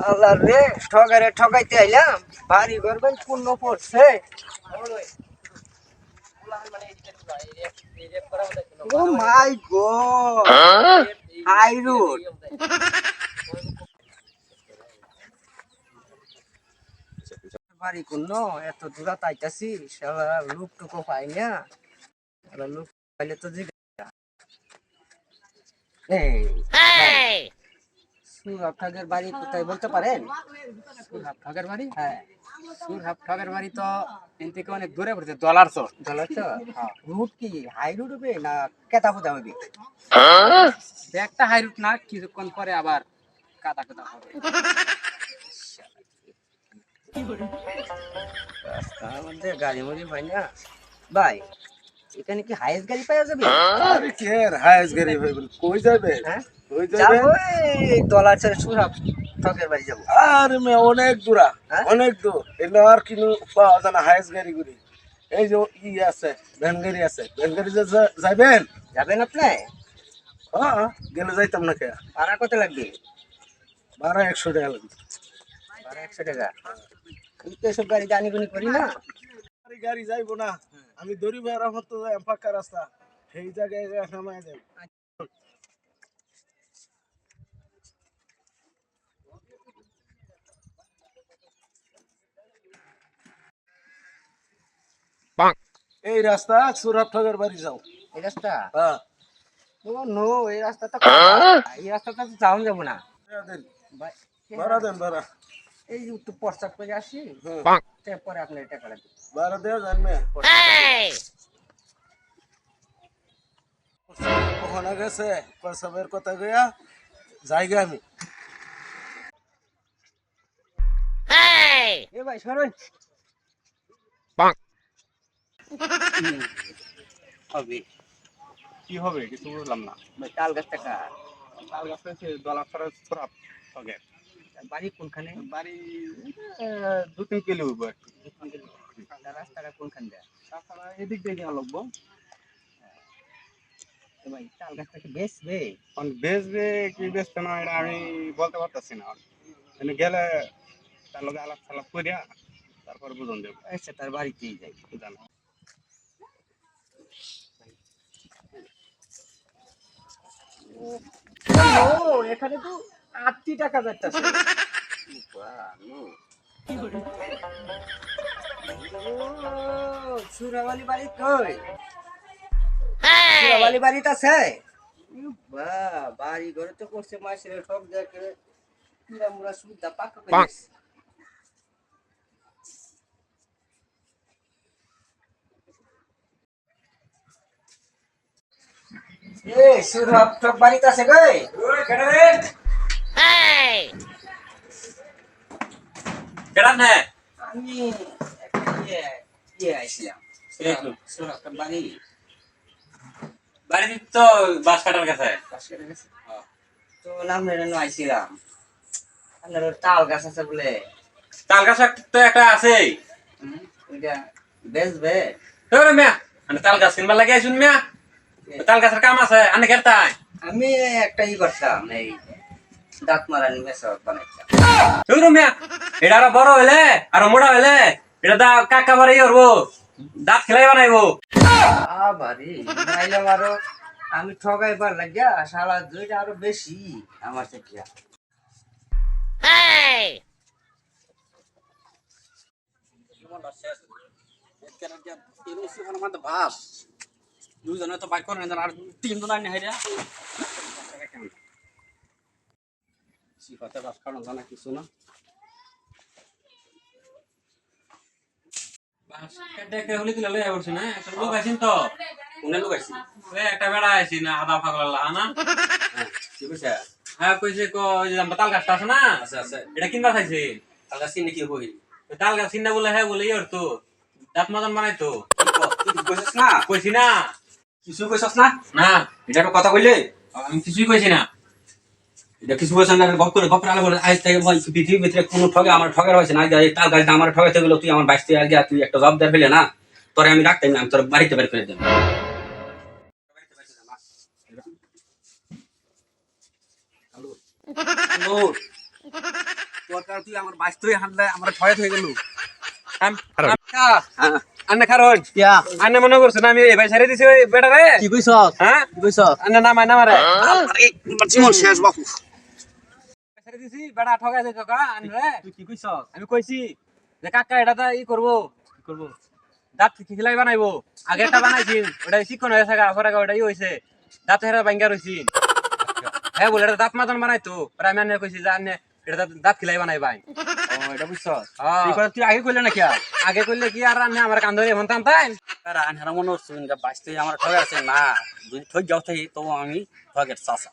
আল্লাহ রে, ঠগারে ঠগাইতে আইলাম, বাড়ি ঘর ভাই পূর্ণ পড়ছে। ও মাই গড, হাই রোড। বাড়ি কোন এত দূরা তাইতাছি, শালা লোক টুকু পাই না। লোক পাইলে তো জিজ্ঞাসা সুরভ ঠাকের বাড়ি কোথায় বলতে পারেন? সুরহাট ঠগের বাড়ি? হ্যাঁ, সুরহাট ঠগের বাড়ি তো এখান থেকে অনেক দূরে পড়ছে, ডলার চর। চলো তো। রুট কি হাই রুট হবে না কেতা ফুটা হবে? একটা হাই রুট না, কিছুক্ষণ পরে আবার কাদা কাদা হবে। রাস্তার মধ্যে গাড়ি মাড়ি পাই না ভাই। এখানে কি হাইস গাড়ি পাওয়া যাবে? আরে কি এর হাইস গাড়ি ভাই বল কই যাবে? হ্যাঁ, কই যাবে? যাবো এই ডলার ছেড়ে সুরভ ঠকের বাড়ি যাবো। আরে মে অনেক দূরা, হ্যাঁ? অনেক দূর। এলো আর কিনু পাওয়া যায় না হাইস গাড়ি গুলি। এই যে ই আছে, ভ্যান গাড়ি আছে। ভ্যান গাড়ি যাবেন? যাবেন আপনি? হ্যাঁ, গেলে যাইতাম না কে? ভাড়া কত লাগবে? ভাড়া 100 টাকা লাগবে। ভাড়া 100 টাকা। আমি তো এসব গাড়ি জানি গুনি করি না। আরে গাড়ি যাইবো না। আমি দড়ি বেড়া মতো যাই পাকা রাস্তা। সেই জায়গায় নামায় দেব। এই রাস্তা সুরত ঠগের বাড়ি যাও। এই রাস্তা? হ্যাঁ, ও নো, এই রাস্তাটা কাটা। এই রাস্তাটা তো যাওয়া যাবো না ভাড়া দেন, ভাই। ভাড়া দেন, ভাড়া। এই যে একটু প্রস্তাব করে আসি, হ্যাঁ, তারপরে আপনার টাকা লাগবে। ভাড়া দেওয়া যান মে। ওখানে গেছে প্রসবের কথা গয়া জায়গা আমি এ ভাই সরুন। হবে কি হবে কিছু বুঝলাম না। ভাই, তাল গাছ টাকা। তাল গাছ হচ্ছে ডলার চরের সুরহাট ঠগের বাড়ি কোনখানে? বাড়ি। 2-3 কিলো হইব আর কি। রাস্তাটা কোনখান দেয়? তাছাড়া এদিক দিয়ে গিয়ে লাগবো। ভাই তাল গাছটাকে বেচবে? এখন বেচবে কি বেচবে না এটা আমি বলতে পারতেছি না। এনে গেলে তার লগে আলাপ সালাপ করিয়া তারপর বুঝন দেবো। আচ্ছা, তার বাড়িতেই যাই। জানো ও, এখানে তো 80 টাকা যাচ্ছে। সুরাবালি বাড়ি কই? সুরাবালি বাড়িতে আছে? বাড়ি ঘরে তো করছে মাসের সব দেখে মুরা সুবিধা পাকা করে দিছে। এ সুরভ ঠক বাড়িতে আছে কই? ওই কেডা রে? কেডা নে? আমি একটা আইছিলাম। সুরভ ঠক বাড়ি বাড়ি তো বাস কাটার কাছে। পাশে গেছে। তো নাম রেনো আইছিলাম। আপনার তাল গাছ আছে বলে। তাল গাছ তো একটা আছে। ওইটা বেচবে? তোরে মিয়া, মানে তাল গাছ কিনবার লাগে আইছুন মিয়া। তাল গাছের কাম আছে, আনে কেরতাই। আমি একটা করতাম, এই দাঁত মারানি মেশক বানাইতাম। তোরে মিয়া, এটা আরো বড় হইলে, আরো মোটা হইলে, এটা দা কাকা বাড়ি করবো, দাঁত খেলাই বানাইবো। বাড়ি নাইলাম আরো। আমি ঠগাইবার লাগিয়া শালা দুইটা আরো বেশি আমার থেকে। ভাব দুজনে তো বাইক করে আর 3 জন আইনে হাইরা সিফাতে বাস কারণ জানা কিছু না। বাস কাটে হলি দিলে লই আইবছি না, একটা লোক আইছিন তো। কোনে লোক আইছি? একটা বেড়া আইছি না, আদা পাগলা লাগা না। কি কইছে? হ্যাঁ কইছে যে আমরা তাল গাছটা আছে না, আছে আছে। এটা কিনবা চাইছে। তালগা চিনি কি কই? তাল গাছ চিন্তা বলে হ্যাঁ বলে ইয়র তো দাঁত মাজন বানাইতো। তুই কইছস না? কইছি না। কিছু কইছস না? না, এটা তো কথা কইলে আমি কিছুই কইছি না। এটা কিছু কইছস না। গপ করে গপ আলো বলে আজ থেকে ভাই পৃথিবীর ভিতরে কোনো ঠগে আমার ঠগার হইছে না। এই তাল গাছটা আমার ঠগাইতে গেল, তুই আমার বাইসতে আর গিয়া তুই একটা জব দে ফেলে না, তোরে আমি রাখতাম না, আমি তোর বাড়িতে বের করে দেব। হ্যালো হ্যালো তোর কারণে তুই আমার বাইশ তুই হানলে আমার ঠয়ে হয়ে গেল। আন্নে খারণ কিয়া আন্নে মনে করছ না আমি এই ভাই ছেড়ে দিছি ওই বেটা রে কি কইছস হ্যাঁ কি কইছস আন্নে নামায় নামারে জীবন শেষ বাপু ছেড়ে দিছি বেটা ঠগাই দে ঠকা আনরে তুই কি কইছস? আমি কইছি যে কাকা এটা তো ই করবো কি করবো? দাঁত খিলাই বানাইবো আগে একটা বানাইছি ওটা শিক্ষণ হয়েছে আগে ওটা ই হয়েছে দাঁত হেরা ভাঙ্গা রয়েছি হ্যাঁ বলে এটা দাঁত মাতন বানাইতো পরে আমি আন্নে কইছি যে আন্নে এটা দাঁত খিলাই বানাই ভাই ও এটা বুঝছস? তুই কথা তুই আগে কইলে না কি? আগে করলে কি আর আন্নে আমার কান ধরে ফোনতাম তাই আরে আনহারা মনে হচ্ছে বাইশ তুই আমার ঠগে আছে না, যদি ঠক যাও তাই তো আমি ঠগের চাচা।